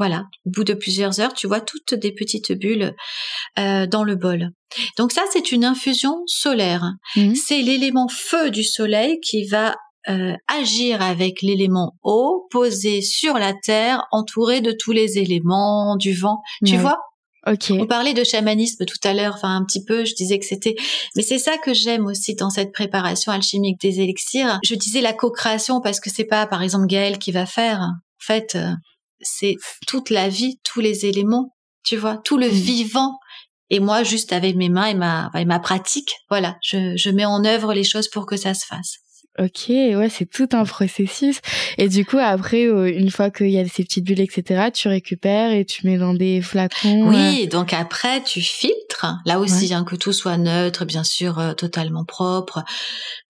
au bout de plusieurs heures, tu vois toutes des petites bulles dans le bol. Donc ça, c'est une infusion solaire. C'est l'élément feu du soleil qui va agir avec l'élément eau posé sur la terre, entouré de tous les éléments, du vent. Tu vois ? Okay. On parlait de chamanisme tout à l'heure, un petit peu, je disais que c'était... Mais c'est ça que j'aime aussi dans cette préparation alchimique des élixirs. Je disais la co-création parce que c'est pas, par exemple, Gaëlle qui va faire. En fait, c'est toute la vie, tous les éléments, tu vois, tout le vivant. Et moi, juste avec mes mains et ma pratique, je mets en œuvre les choses pour que ça se fasse. Ok, ouais, c'est tout un processus. Et du coup, après, une fois qu'il y a ces petites bulles, etc., tu récupères et tu mets dans des flacons. Oui, donc après, tu filtres. Là aussi, que tout soit neutre, bien sûr, totalement propre.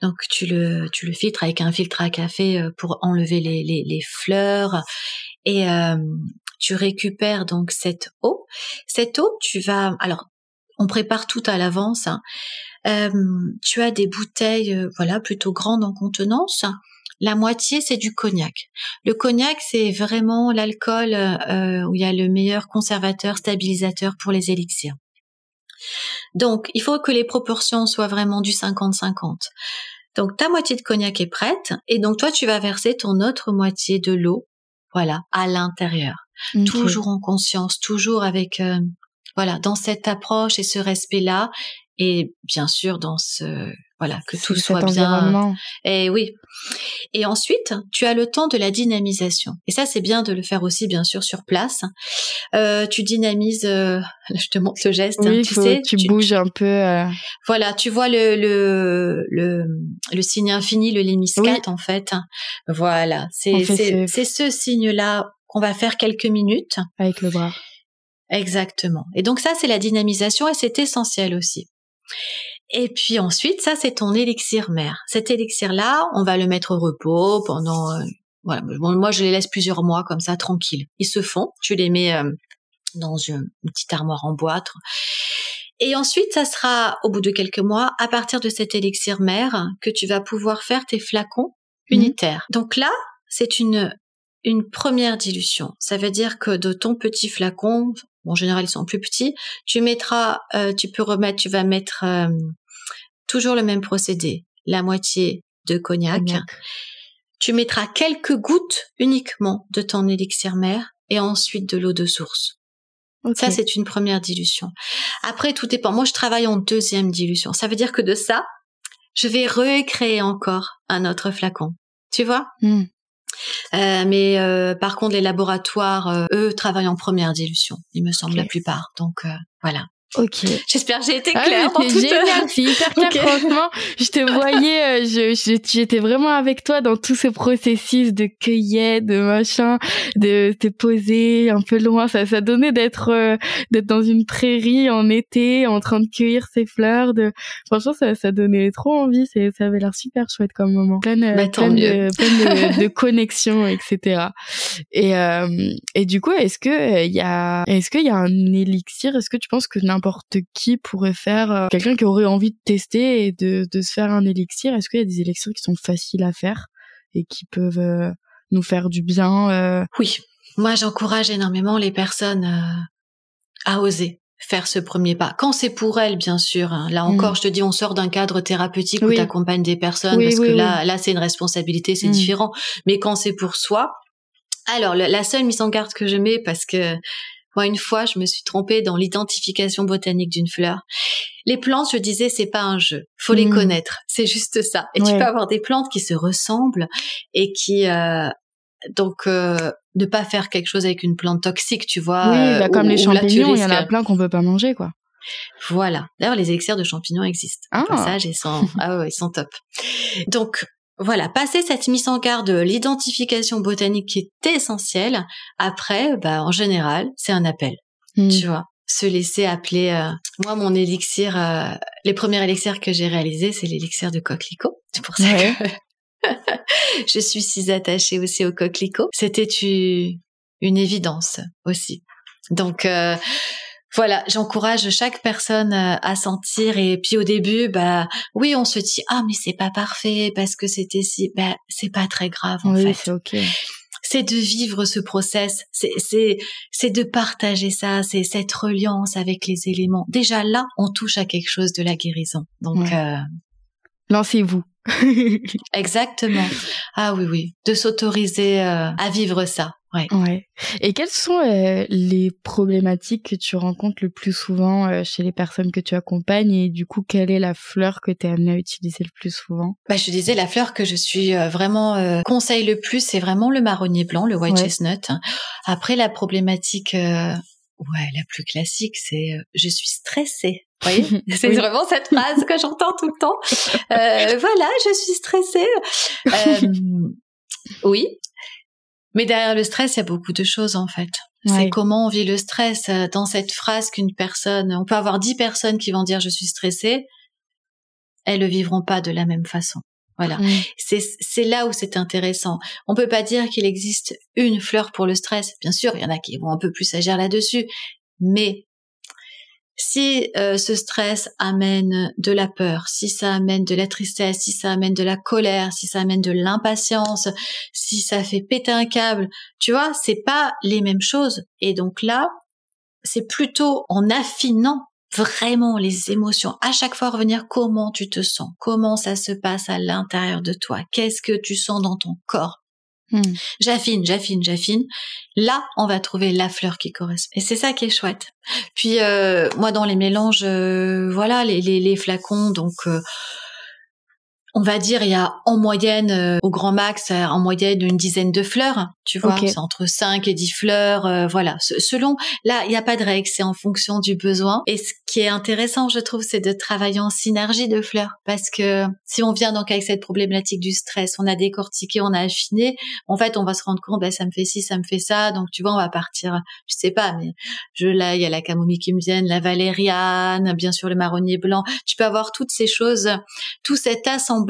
Donc, tu le filtres avec un filtre à café pour enlever les fleurs. Et tu récupères donc cette eau. Cette eau, tu vas... Alors, on prépare tout à l'avance. Tu as des bouteilles, plutôt grandes en contenance. La moitié, c'est du cognac. Le cognac, c'est vraiment l'alcool où il y a le meilleur conservateur, stabilisateur pour les élixirs. Donc, il faut que les proportions soient vraiment du 50-50. Donc, ta moitié de cognac est prête. Et donc, toi, tu vas verser ton autre moitié de l'eau, à l'intérieur. Okay. Toujours en conscience, toujours avec... dans cette approche et ce respect-là, et bien sûr dans que tout soit bien. Et oui. Et ensuite, tu as le temps de la dynamisation. Et ça, c'est bien de le faire aussi, bien sûr, sur place. Tu dynamises. Je te montre le geste. Oui, tu bouges un peu. Voilà, tu vois le signe infini, le lémiscate, en fait. Voilà, c'est ce signe-là qu'on va faire quelques minutes avec le bras. Exactement. Et donc ça, c'est la dynamisation et c'est essentiel aussi. Et puis ensuite, ça, c'est ton élixir mère. Cet élixir-là, on va le mettre au repos pendant... moi, je les laisse plusieurs mois comme ça, tranquille. Ils se font, tu les mets dans une petite armoire en boîte. Et ensuite, ça sera, au bout de quelques mois, à partir de cet élixir mère, que tu vas pouvoir faire tes flacons unitaires. Donc là, c'est une une première dilution. Ça veut dire que de ton petit flacon, en général ils sont plus petits, tu vas mettre toujours le même procédé, la moitié de cognac. Tu mettras quelques gouttes uniquement de ton élixir mère et ensuite de l'eau de source. Okay. Ça, c'est une première dilution. Après, tout dépend. Moi, je travaille en deuxième dilution. Ça veut dire que de ça, je vais recréer encore un autre flacon. Tu vois? Mais par contre, les laboratoires, eux, travaillent en première dilution, il me semble, la plupart. Donc, voilà. Ok. J'espère que j'ai été claire. C'est génial, c'est hyper clair. Okay. Franchement, je te voyais, j'étais vraiment avec toi dans tout ce processus de cueillette, de machin, de te poser un peu loin. Ça donnait d'être dans une prairie en été, en train de cueillir ces fleurs. Franchement, ça donnait trop envie. Ça avait l'air super chouette comme moment. Plein de connexions, etc. Et du coup, est-ce qu'il y a un élixir? Est-ce que tu penses que n'importe qui pourrait faire, quelqu'un qui aurait envie de tester et de se faire un élixir, est-ce qu'il y a des élixirs qui sont faciles à faire et qui peuvent nous faire du bien? Oui, moi j'encourage énormément les personnes à oser faire ce premier pas. Quand c'est pour elles, bien sûr. Hein. Là encore, je te dis, on sort d'un cadre thérapeutique où tu accompagnes des personnes parce que là c'est une responsabilité, c'est différent. Mais quand c'est pour soi, alors la seule mise en garde que je mets, parce que moi, une fois, je me suis trompée dans l'identification botanique d'une fleur. Les plantes, je disais, c'est pas un jeu. Faut les connaître. C'est juste ça. Et tu peux avoir des plantes qui se ressemblent et qui, ne pas faire quelque chose avec une plante toxique, tu vois. Oui, comme les champignons, il y en a plein qu'on peut pas manger, quoi. Voilà. D'ailleurs, les élixirs de champignons existent. Au passage, ils sont top. Donc, voilà, passer cette mise en garde, l'identification botanique qui est essentielle. Après, en général, c'est un appel. Tu vois, se laisser appeler. Moi, mon élixir, les premiers élixirs que j'ai réalisés, c'est l'élixir de coquelicot. C'est pour ça que je suis si attachée aussi au coquelicot. C'était une évidence aussi. Donc voilà, j'encourage chaque personne à sentir. Et puis au début, oui, on se dit mais c'est pas parfait parce que c'était si. C'est pas très grave en fait. C'est ok. C'est de vivre ce process, c'est de partager ça, c'est cette reliance avec les éléments. Déjà là, on touche à quelque chose de la guérison. Donc lancez-vous. Exactement. Ah oui, de s'autoriser à vivre ça. Ouais. Et quelles sont les problématiques que tu rencontres le plus souvent chez les personnes que tu accompagnes, et du coup, quelle est la fleur que tu es amenée à utiliser le plus souvent? Je disais, la fleur que je suis vraiment conseille le plus, c'est vraiment le marronnier blanc, le white chestnut. Après, la problématique la plus classique, c'est je suis stressée. Vous voyez, c'est vraiment cette phrase que j'entends tout le temps. Voilà, je suis stressée. Oui. Mais derrière le stress, il y a beaucoup de choses, en fait. C'est comment on vit le stress. Dans cette phrase on peut avoir 10 personnes qui vont dire je suis stressée, elles le vivront pas de la même façon. Voilà. C'est là où c'est intéressant. On peut pas dire qu'il existe une fleur pour le stress. Bien sûr, il y en a qui vont un peu plus agir là-dessus. Mais si ce stress amène de la peur, si ça amène de la tristesse, si ça amène de la colère, si ça amène de l'impatience, si ça fait péter un câble, tu vois, c'est pas les mêmes choses. Et donc là, c'est plutôt en affinant vraiment les émotions. À chaque fois, revenir comment tu te sens, comment ça se passe à l'intérieur de toi, qu'est-ce que tu sens dans ton corps. J'affine. Là, on va trouver la fleur qui correspond. Et c'est ça qui est chouette. Puis, moi, dans les mélanges, les flacons, donc, on va dire, il y a en moyenne, au grand max, en moyenne une dizaine de fleurs, tu vois. C'est entre 5 et 10 fleurs, voilà. Selon, là, il n'y a pas de règle, c'est en fonction du besoin. Et ce qui est intéressant, je trouve, c'est de travailler en synergie de fleurs. Parce que si on vient donc avec cette problématique du stress, on a décortiqué, on a affiné, en fait, on va se rendre compte, ça me fait ci, ça me fait ça. Donc, tu vois, on va partir, je sais pas, mais là, il y a la camomille qui me vient, la valériane, bien sûr, le marronnier blanc. Tu peux avoir toutes ces choses, tout cet assemblage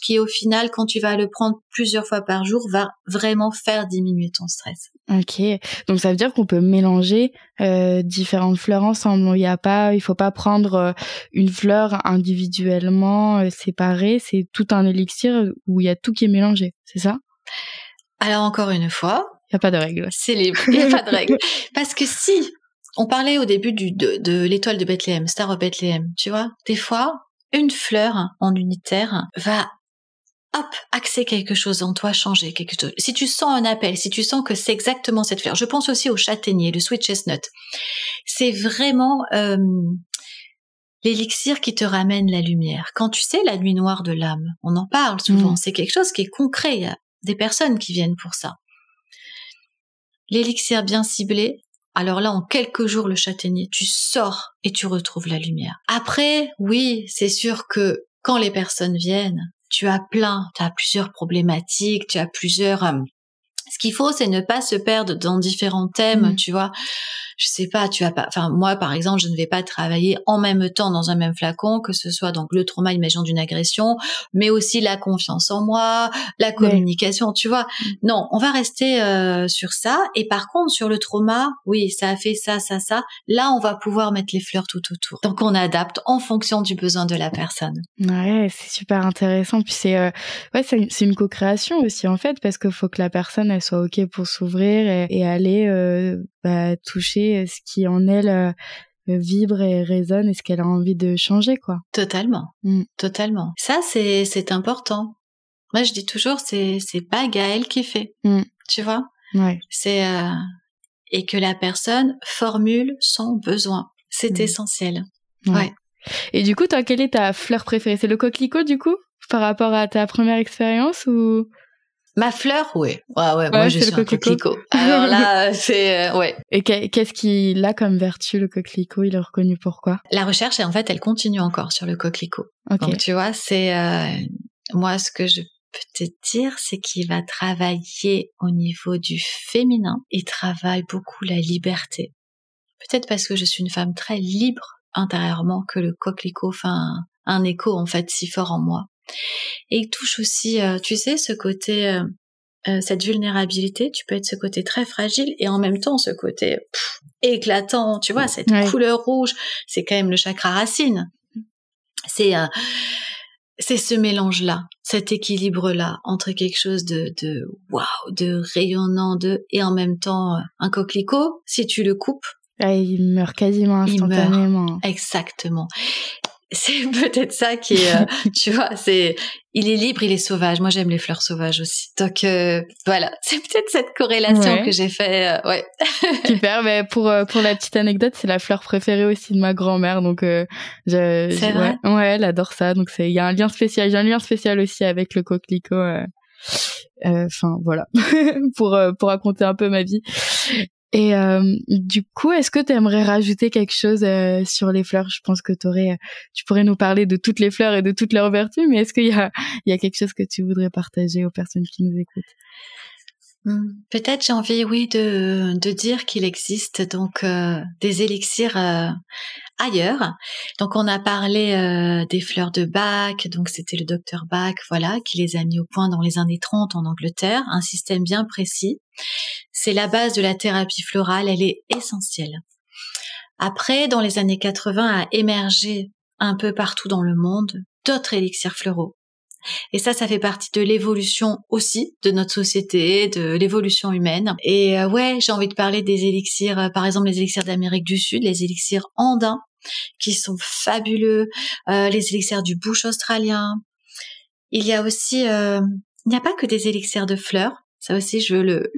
qui, au final, quand tu vas le prendre plusieurs fois par jour, va vraiment faire diminuer ton stress. Ok, donc ça veut dire qu'on peut mélanger différentes fleurs ensemble. Il faut pas prendre une fleur individuellement séparée. C'est tout un élixir où il y a tout qui est mélangé, c'est ça? Alors encore une fois, Il n'y a pas de règle. C'est libre. Il n'y a pas de règle. Parce que si, on parlait au début de l'étoile de Bethléem, Star of Bethléem, tu vois, des fois, une fleur en unitaire va axer quelque chose en toi, changer quelque chose. Si tu sens un appel, si tu sens que c'est exactement cette fleur. Je pense aussi au châtaignier, le sweet chestnut. C'est vraiment l'élixir qui te ramène la lumière. Quand tu sais la nuit noire de l'âme, on en parle souvent. C'est quelque chose qui est concret. Il y a des personnes qui viennent pour ça. L'élixir bien ciblé, alors là, en quelques jours, le châtaignier, tu sors et tu retrouves la lumière. Après, oui, c'est sûr que quand les personnes viennent, tu as plusieurs problématiques, tu as plusieurs... Ce qu'il faut, c'est ne pas se perdre dans différents thèmes, tu vois. Je sais pas, moi, par exemple, je ne vais pas travailler en même temps dans un même flacon, que ce soit donc le trauma, imaginons d'une agression, mais aussi la confiance en moi, la communication, tu vois. Non, on va rester sur ça. Et par contre, sur le trauma, oui, ça a fait ça. Là, on va pouvoir mettre les fleurs tout autour. Donc, on adapte en fonction du besoin de la personne. Ouais, c'est super intéressant. Puis c'est une co-création aussi en fait, parce qu'il faut que la personne elle soit ok pour s'ouvrir et aller toucher ce qui en elle vibre et résonne et ce qu'elle a envie de changer, quoi. Totalement. Ça, c'est important. Moi, je dis toujours, c'est pas Gaëlle qui fait. Tu vois? Ouais. C'est et que la personne formule son besoin. C'est essentiel. Ouais. Et du coup, toi, quelle est ta fleur préférée? C'est le coquelicot, du coup, par rapport à ta première expérience ou? Ma fleur, ouais, moi je suis un coquelicot. Alors là, c'est ouais. Et qu'est-ce qu'il a comme vertu, le coquelicot? Il est reconnu pourquoi? La recherche, en fait, elle continue encore sur le coquelicot. Okay. Donc tu vois, c'est moi ce que je peux te dire, c'est qu'il va travailler au niveau du féminin. Il travaille beaucoup la liberté. Peut-être parce que je suis une femme très libre intérieurement que le coquelicot fait un écho en fait si fort en moi. Et il touche aussi, tu sais, ce côté, cette vulnérabilité. Tu peux être ce côté très fragile et en même temps ce côté éclatant. Tu vois, cette couleur rouge, c'est quand même le chakra racine. C'est ce mélange-là, cet équilibre-là entre quelque chose de waouh, de rayonnant, et en même temps un coquelicot. Si tu le coupes, il meurt quasiment instantanément. Il meurt. Exactement. C'est peut-être ça qui est, tu vois, il est libre, il est sauvage. Moi, j'aime les fleurs sauvages aussi. Donc, voilà. C'est peut-être cette corrélation que j'ai fait, ouais. Super. Mais pour la petite anecdote, c'est la fleur préférée aussi de ma grand-mère. Donc, c'est vrai? Ouais, elle adore ça. Donc, il y a un lien spécial. J'ai un lien spécial aussi avec le coquelicot. Enfin, voilà. pour raconter un peu ma vie. Et du coup, est-ce que tu aimerais rajouter quelque chose sur les fleurs? Je pense que tu pourrais nous parler de toutes les fleurs et de toutes leurs vertus, mais est-ce qu'il y a quelque chose que tu voudrais partager aux personnes qui nous écoutent? Peut-être j'ai envie, oui, de dire qu'il existe donc des élixirs ailleurs. Donc on a parlé des fleurs de Bach, donc c'était le docteur Bach, voilà, qui les a mis au point dans les années 30 en Angleterre, un système bien précis. C'est la base de la thérapie florale, elle est essentielle. Après, dans les années 80, a émergé un peu partout dans le monde d'autres élixirs floraux. Et ça fait partie de l'évolution aussi de notre société, de l'évolution humaine. Et j'ai envie de parler des élixirs, par exemple les élixirs d'Amérique du Sud, les élixirs andins, qui sont fabuleux, les élixirs du bush australien. Il y a aussi, il n'y a pas que des élixirs de fleurs. Ça aussi, je veux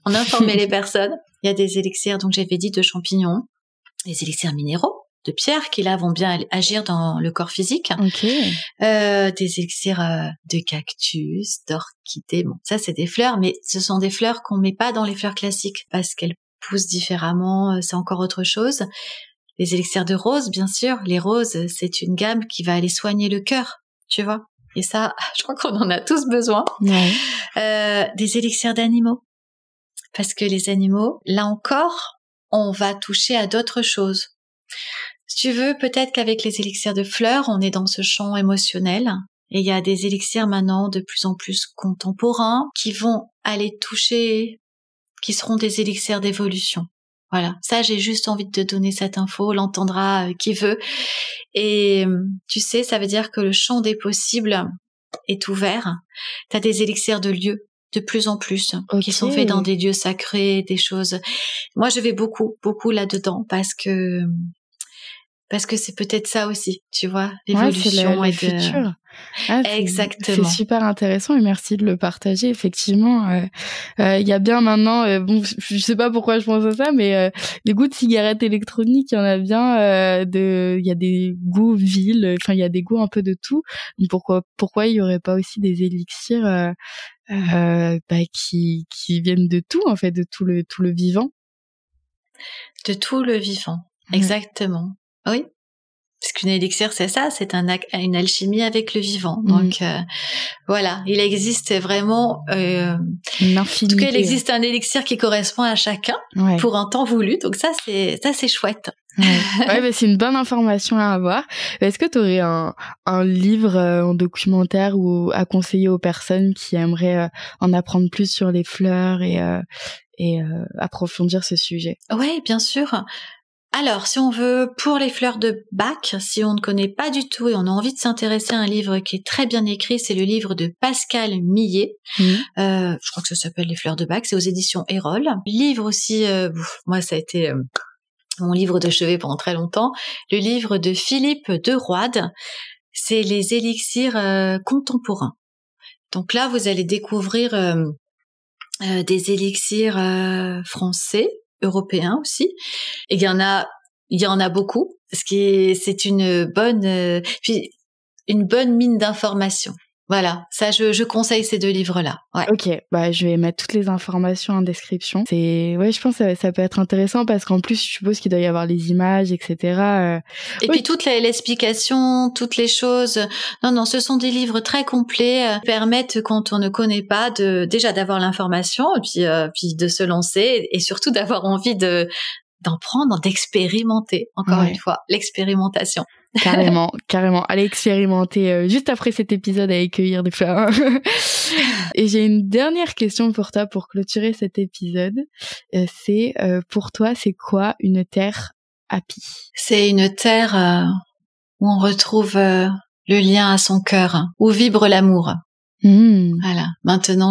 en informer les personnes. Il y a des élixirs, donc j'avais dit, de champignons, des élixirs minéraux, de pierres qui là vont bien agir dans le corps physique. Des élixirs de cactus, d'orchidées. Bon, ça c'est des fleurs, mais ce sont des fleurs qu'on met pas dans les fleurs classiques parce qu'elles poussent différemment. C'est encore autre chose. Les élixirs de roses, bien sûr. Les roses, c'est une gamme qui va aller soigner le cœur, tu vois. Et ça, je crois qu'on en a tous besoin. Des élixirs d'animaux. Parce que les animaux, là encore, on va toucher à d'autres choses. Si tu veux, peut-être qu'avec les élixirs de fleurs, on est dans ce champ émotionnel. Et il y a des élixirs maintenant de plus en plus contemporains qui vont aller toucher, qui seront des élixirs d'évolution. Voilà, ça j'ai juste envie de te donner cette info, l'entendra qui veut. Et tu sais, ça veut dire que le champ des possibles est ouvert. T'as des élixirs de lieux. de plus en plus, qui sont Ok. faits dans des lieux sacrés, des choses. Moi, je vais beaucoup, beaucoup là-dedans parce que c'est peut-être ça aussi, tu vois, Ouais, c'est l'évolution le et de... futur. Ah, c'est Exactement. super intéressant et merci de le partager. Effectivement, il y a bien maintenant, bon, je sais pas pourquoi je pense à ça, mais les goûts de cigarettes électroniques, il y en a bien. Il y a des goûts vils, enfin il y a des goûts un peu de tout. Donc pourquoi il y aurait pas aussi des élixirs qui viennent de tout en fait, de tout le vivant. De tout le vivant. Ouais. Exactement. Oui. Parce qu'une élixir, c'est ça, c'est une alchimie avec le vivant. Mm. Donc voilà, il existe vraiment, Une en tout cas, il infinité. existe un élixir qui correspond à chacun Ouais. pour un temps voulu. Donc ça, c'est chouette. Ouais, ouais, bah, c'est une bonne information à avoir. Est-ce que tu aurais un livre, un documentaire ou à conseiller aux personnes qui aimeraient en apprendre plus sur les fleurs et approfondir ce sujet? Ouais, bien sûr. Alors, si on veut, pour les fleurs de Bach, si on ne connaît pas du tout et on a envie de s'intéresser à un livre qui est très bien écrit, c'est le livre de Pascal Millet. Mhm. Je crois que ça s'appelle Les fleurs de Bach, c'est aux éditions Erol. Livre aussi, moi ça a été mon livre de chevet pendant très longtemps. Le livre de Philippe de Roide, c'est les élixirs contemporains. Donc là, vous allez découvrir des élixirs français, européens aussi. Et il y en a beaucoup. C'est une bonne mine d'informations. Voilà, ça je conseille ces 2 livres-là. Ouais. Ok, bah je vais mettre toutes les informations en description. Ouais, je pense que ça peut être intéressant parce qu'en plus, je suppose qu'il doit y avoir les images, etc. Et Oui. puis toute l'explication, toutes les choses. Non, ce sont des livres très complets, permettent quand on ne connaît pas déjà d'avoir l'information et puis de se lancer et surtout d'avoir envie d'en prendre, d'expérimenter. Encore une Ouais. fois, l'expérimentation. Carrément, carrément. Allez expérimenter juste après cet épisode à cueillir des fleurs. Et j'ai une dernière question pour toi pour clôturer cet épisode. C'est pour toi, c'est quoi une terre happy? C'est une terre où on retrouve le lien à son cœur, hein, où vibre l'amour. Mmh. Voilà. Maintenant,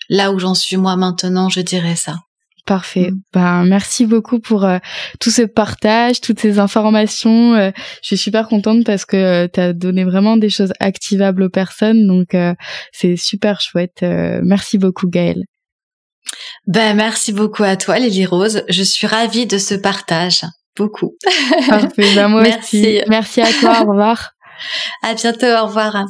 là où j'en suis moi maintenant, je dirais ça. Parfait. Ben merci beaucoup pour tout ce partage, toutes ces informations. Je suis super contente parce que tu as donné vraiment des choses activables aux personnes, donc c'est super chouette. Merci beaucoup Gaëlle. Ben merci beaucoup à toi Lily Rose. Je suis ravie de ce partage. Beaucoup. Parfait. Ben moi aussi. Merci. Merci à toi. Au revoir. À bientôt. Au revoir.